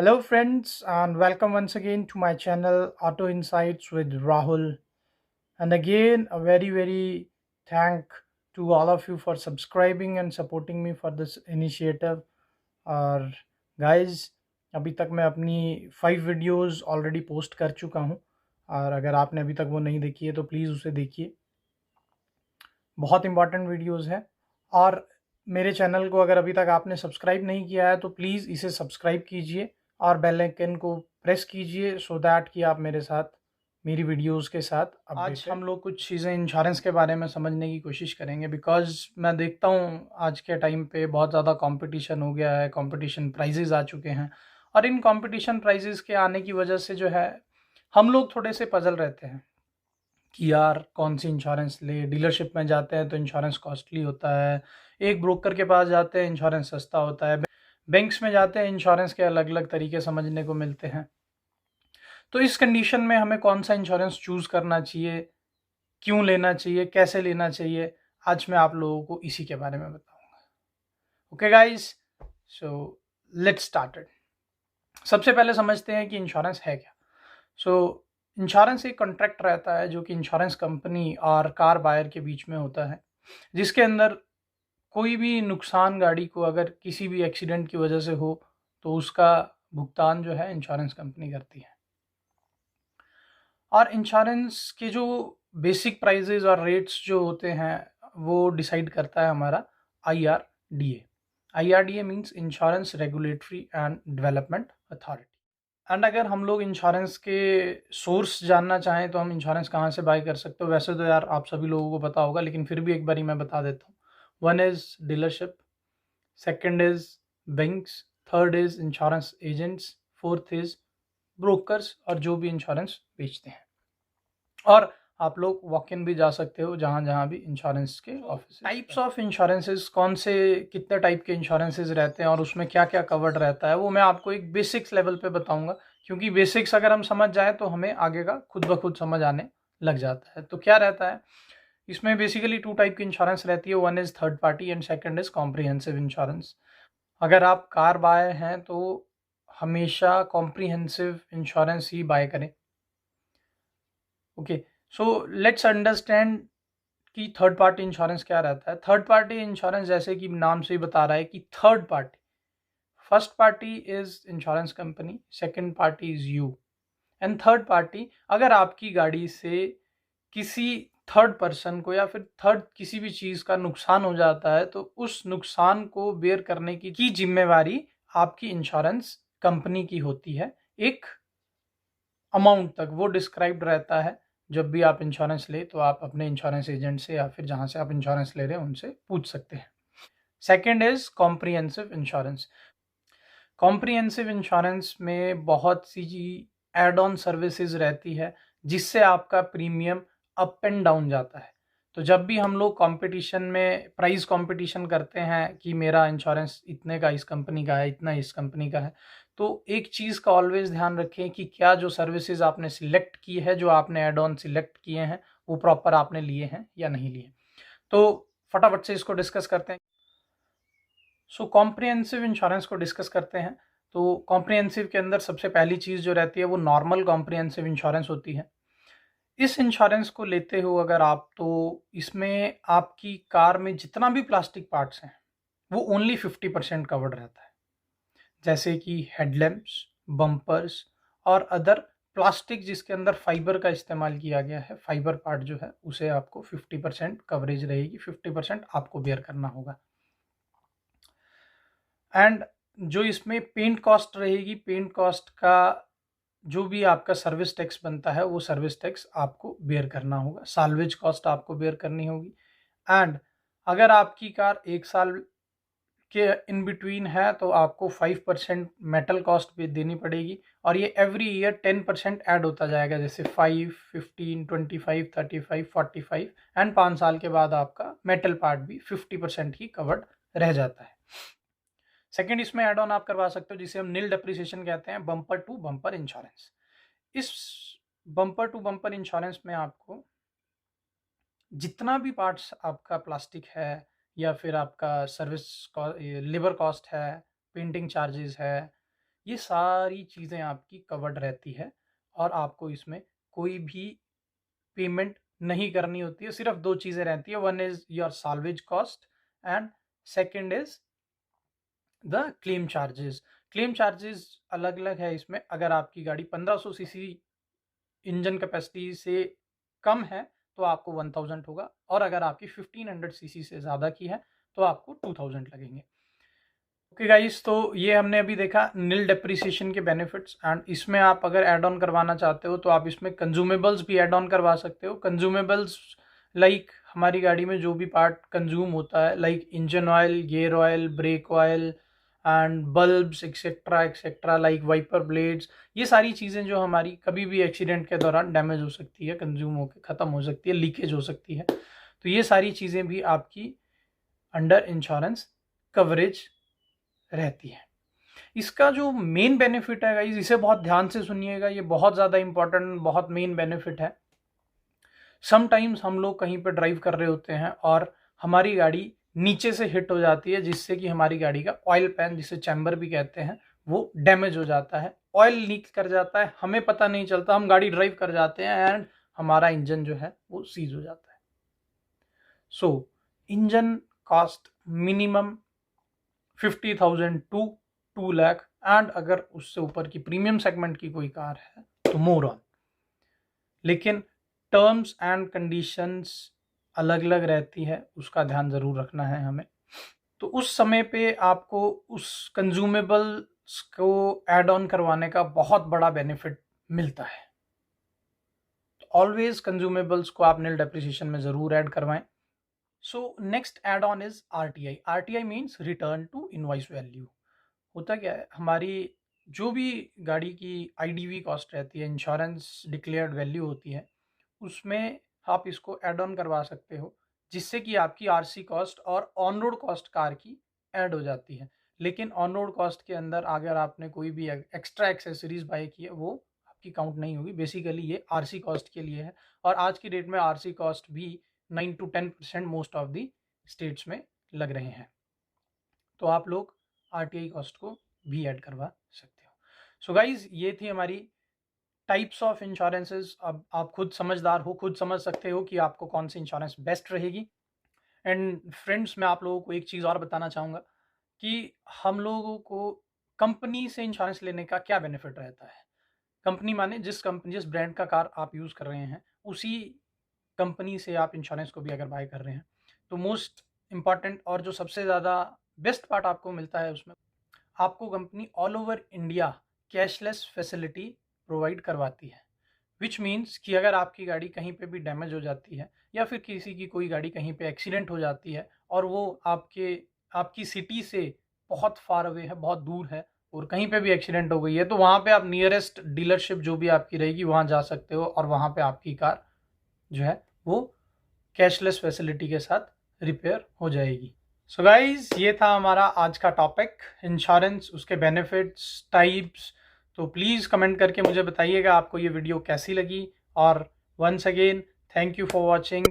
Hello, friends, and welcome once again to my channel Auto Insights with Rahul. And again, a very thank to all of you for subscribing and supporting me for this initiative. और guys, अभी तक मैं अपनी 5 videos already post कर चुका हूँ और अगर आपने अभी तक वो नहीं देखी है तो प्लीज़ उसे देखिए। बहुत इंपॉर्टेंट वीडियोस है और मेरे चैनल को अगर अभी तक आपने सब्सक्राइब नहीं किया है तो प्लीज़ इसे सब्सक्राइब कीजिए और बेल आइकन को प्रेस कीजिए सो दैट कि आप मेरे साथ मेरी वीडियोस के साथ आज हम लोग कुछ चीज़ें इंश्योरेंस के बारे में समझने की कोशिश करेंगे बिकॉज़ मैं देखता हूँ आज के टाइम पे बहुत ज़्यादा कंपटीशन हो गया है, कंपटीशन प्राइजेज़ आ चुके हैं और इन कंपटीशन प्राइजेज़ के आने की वजह से जो है हम लोग थोड़े से पज़ल रहते हैं कि यार कौन सी इंश्योरेंस ले। डीलरशिप में जाते हैं तो इंश्योरेंस कॉस्टली होता है, एक ब्रोकर के पास जाते हैं इंश्योरेंस सस्ता होता है, बैंक्स में जाते हैं इंश्योरेंस के अलग अलग तरीके समझने को मिलते हैं। तो इस कंडीशन में हमें कौन सा इंश्योरेंस चूज़ करना चाहिए, क्यों लेना चाहिए, कैसे लेना चाहिए, आज मैं आप लोगों को इसी के बारे में बताऊंगा। Okay guys, so let's started. सबसे पहले समझते हैं कि इंश्योरेंस है क्या। सो इंश्योरेंस एक कॉन्ट्रैक्ट रहता है जो कि इंश्योरेंस कंपनी और कार बायर के बीच में होता है, जिसके अंदर कोई भी नुकसान गाड़ी को अगर किसी भी एक्सीडेंट की वजह से हो तो उसका भुगतान जो है इंश्योरेंस कंपनी करती है। और इंश्योरेंस के जो बेसिक प्राइजेज और रेट्स जो होते हैं वो डिसाइड करता है हमारा IRDA। IRDA means insurance regulatory and development authority. And अगर हम लोग इंश्योरेंस के सोर्स जानना चाहें तो हम इंश्योरेंस कहाँ से बाय कर सकते हो, वैसे तो यार आप सभी लोगों को पता होगा लेकिन फिर भी एक बारी मैं बता देता हूँ। One is dealership, second is banks, third is insurance agents, fourth is brokers और जो भी इंश्योरेंस बेचते हैं। और आप लोग वॉक इन भी जा सकते हो जहाँ जहाँ भी इंश्योरेंस के ऑफिस। टाइप्स ऑफ इंश्योरेंसेस कौन से, कितने टाइप के इंश्योरेंसेस रहते हैं और उसमें क्या क्या कवर्ड रहता है वो मैं आपको एक बेसिक्स लेवल पे बताऊंगा, क्योंकि बेसिक्स अगर हम समझ जाए तो हमें आगे का खुद ब खुद समझ आने लग जाता है। तो क्या रहता है इसमें, बेसिकली 2 टाइप की इंश्योरेंस रहती है। One is third party and second is comprehensive insurance. अगर आप कार बाय हैं तो हमेशा कॉम्प्रिहेंसिव इंश्योरेंस ही बाय करें। ओके, सो लेट्स अंडरस्टैंड कि थर्ड पार्टी इंश्योरेंस क्या रहता है। थर्ड पार्टी इंश्योरेंस जैसे कि नाम से ही बता रहा है कि third party, first party is insurance company, second party is you and third party. अगर आपकी गाड़ी से किसी थर्ड पर्सन को या फिर थर्ड किसी भी चीज़ का नुकसान हो जाता है तो उस नुकसान को बेयर करने की जिम्मेवारी आपकी इंश्योरेंस कंपनी की होती है। एक अमाउंट तक वो डिस्क्राइब्ड रहता है। जब भी आप इंश्योरेंस ले तो आप अपने इंश्योरेंस एजेंट से या फिर जहाँ से आप इंश्योरेंस ले रहे हैं उनसे पूछ सकते हैं। Second is comprehensive insurance. Comprehensive insurance में बहुत सी एड ऑन सर्विसेज रहती है जिससे आपका प्रीमियम अप एंड डाउन जाता है। तो जब भी हम लोग कंपटीशन में प्राइस कंपटीशन करते हैं कि मेरा इंश्योरेंस इतने का इस कंपनी का है, इतना इस कंपनी का है, तो एक चीज़ का ऑलवेज ध्यान रखें कि क्या जो सर्विसेज आपने सिलेक्ट की है, जो आपने एड ऑन सिलेक्ट किए हैं, वो प्रॉपर आपने लिए हैं या नहीं लिए। तो फटाफट से इसको डिस्कस करते हैं। सो कॉम्प्रिहेंसिव इंश्योरेंस को डिस्कस करते हैं। तो कॉम्प्रिहेंसिव के अंदर सबसे पहली चीज़ जो रहती है वो नॉर्मल कॉम्प्रिहेंसिव इंश्योरेंस होती है। इस इंश्योरेंस को लेते हो अगर आप, तो इसमें आपकी कार में जितना भी प्लास्टिक पार्ट्स हैं वो ओनली 50% कवर्ड रहता है, जैसे कि हेडलैम्प्स, बम्पर्स और अदर प्लास्टिक जिसके अंदर फाइबर का इस्तेमाल किया गया है, फाइबर पार्ट जो है उसे आपको 50% कवरेज रहेगी, 50% आपको बेयर करना होगा। एंड जो इसमें पेंट कॉस्ट रहेगी, पेंट कॉस्ट का जो भी आपका सर्विस टैक्स बनता है वो सर्विस टैक्स आपको बेयर करना होगा, साल्वेज कॉस्ट आपको बेयर करनी होगी। एंड अगर आपकी कार 1 साल के इन बिटवीन है तो आपको 5% मेटल कॉस्ट भी देनी पड़ेगी और ये एवरी ईयर 10% ऐड होता जाएगा, जैसे 5, 15, 25, 35, 45 एंड 5 साल के बाद आपका मेटल पार्ट भी 50% ही कवर्ड रह जाता है। सेकेंड, इसमें एड ऑन आप करवा सकते हो जिसे हम नील डेप्रिसिएशन कहते हैं, बम्पर टू बम्पर इंश्योरेंस। इस बम्पर टू बम्पर इंश्योरेंस में आपको जितना भी पार्ट्स आपका प्लास्टिक है या फिर आपका सर्विस लेबर कॉस्ट है, पेंटिंग चार्जेस है ये सारी चीज़ें आपकी कवर्ड रहती है और आपको इसमें कोई भी पेमेंट नहीं करनी होती है। सिर्फ 2 चीज़ें रहती है, one is your salvage cost and second is the claim charges. Claim charges अलग-अलग है इसमें। अगर आपकी गाड़ी 1500 सीसी इंजन कैपेसिटी से कम है तो आपको 1000 होगा, और अगर आपकी 1500 सीसी से ज़्यादा की है तो आपको 2000 लगेंगे। ओके गाइस, तो ये हमने अभी देखा नील डेप्रिसिएशन के बेनिफिट्स, एंड इसमें आप अगर ऐड ऑन करवाना चाहते हो तो आप इसमें कंज्यूमेबल्स भी ऐड ऑन करवा सकते हो। कंज्यूमेबल्स लाइक हमारी गाड़ी में जो भी पार्ट कंज्यूम होता है, like engine oil, gear oil, brake oil and bulbs etcetera etcetera, like wiper blades, ये सारी चीज़ें जो हमारी कभी भी एक्सीडेंट के दौरान डैमेज हो सकती है, कंज्यूम होकर ख़त्म हो सकती है, लीकेज हो सकती है, तो ये सारी चीज़ें भी आपकी अंडर इंश्योरेंस कवरेज रहती है। इसका जो मेन बेनिफिट है गाइस, इसे बहुत ध्यान से सुनिएगा, ये बहुत ज़्यादा इंपॉर्टेंट, बहुत मेन बेनिफिट है। समटाइम्स हम लोग कहीं पर ड्राइव कर रहे होते हैं और हमारी गाड़ी नीचे से हिट हो जाती है, जिससे कि हमारी गाड़ी का ऑयल पैन, जिसे चैम्बर भी कहते हैं, वो डैमेज हो जाता है, ऑयल लीक कर जाता है, हमें पता नहीं चलता, हम गाड़ी ड्राइव कर जाते हैं एंड हमारा इंजन जो है वो सीज हो जाता है। So engine cost minimum 50,000 to 2 lakh, and अगर उससे ऊपर की प्रीमियम सेगमेंट की कोई कार है तो मोर ऑन। लेकिन टर्म्स एंड कंडीशंस अलग अलग रहती है, उसका ध्यान ज़रूर रखना है हमें। तो उस समय पे आपको उस कंज्यूमेबल्स को ऐड ऑन करवाने का बहुत बड़ा बेनिफिट मिलता है। ऑलवेज कंज्यूमेबल्स को आप नील डेप्रिसिएशन में ज़रूर ऐड करवाएं। So next add on is RTI। RTI means return to invoice value. होता क्या है, हमारी जो भी गाड़ी की IDV कॉस्ट रहती है, इंश्योरेंस डिक्लेयर्ड वैल्यू होती है, उसमें आप इसको ऐड ऑन करवा सकते हो, जिससे कि आपकी RC कॉस्ट और ऑन रोड कॉस्ट कार की ऐड हो जाती है। लेकिन ऑन रोड कॉस्ट के अंदर अगर आपने कोई भी एक्स्ट्रा एक्सेसरीज बाय की है, वो आपकी काउंट नहीं होगी। बेसिकली ये RC कॉस्ट के लिए है, और आज की डेट में RC कॉस्ट भी 9 to 10% most of the states में लग रहे हैं, तो आप लोग RTI कॉस्ट को भी ऐड करवा सकते हो। सो गाइज, ये थी हमारी टाइप्स ऑफ इंश्योरेंसेस। अब आप खुद समझदार हो, खुद समझ सकते हो कि आपको कौन सी इंश्योरेंस बेस्ट रहेगी। एंड फ्रेंड्स, मैं आप लोगों को एक चीज़ और बताना चाहूँगा कि हम लोगों को कंपनी से इंश्योरेंस लेने का क्या बेनिफिट रहता है। कंपनी माने जिस ब्रांड का कार आप यूज़ कर रहे हैं, उसी कंपनी से आप इंश्योरेंस को भी अगर बाय कर रहे हैं, तो मोस्ट इम्पॉर्टेंट और जो सबसे ज़्यादा बेस्ट पार्ट आपको मिलता है उसमें, आपको company all over India cashless facility provide करवाती है। विच मीन्स कि अगर आपकी गाड़ी कहीं पे भी डैमेज हो जाती है, या फिर किसी की कोई गाड़ी कहीं पे एक्सीडेंट हो जाती है और वो आपकी सिटी से बहुत फार अवे है, बहुत दूर है, और कहीं पे भी एक्सीडेंट हो गई है, तो वहाँ पे आप नियरेस्ट डीलरशिप जो भी आपकी रहेगी वहाँ जा सकते हो, और वहाँ पे आपकी कार जो है वो कैशलेस फैसिलिटी के साथ रिपेयर हो जाएगी। सो गाइज, ये था हमारा आज का टॉपिक, इंश्योरेंस, उसके बेनिफिट्स, टाइप्स। तो प्लीज़ कमेंट करके मुझे बताइएगा आपको ये वीडियो कैसी लगी, और once again thank you for watching.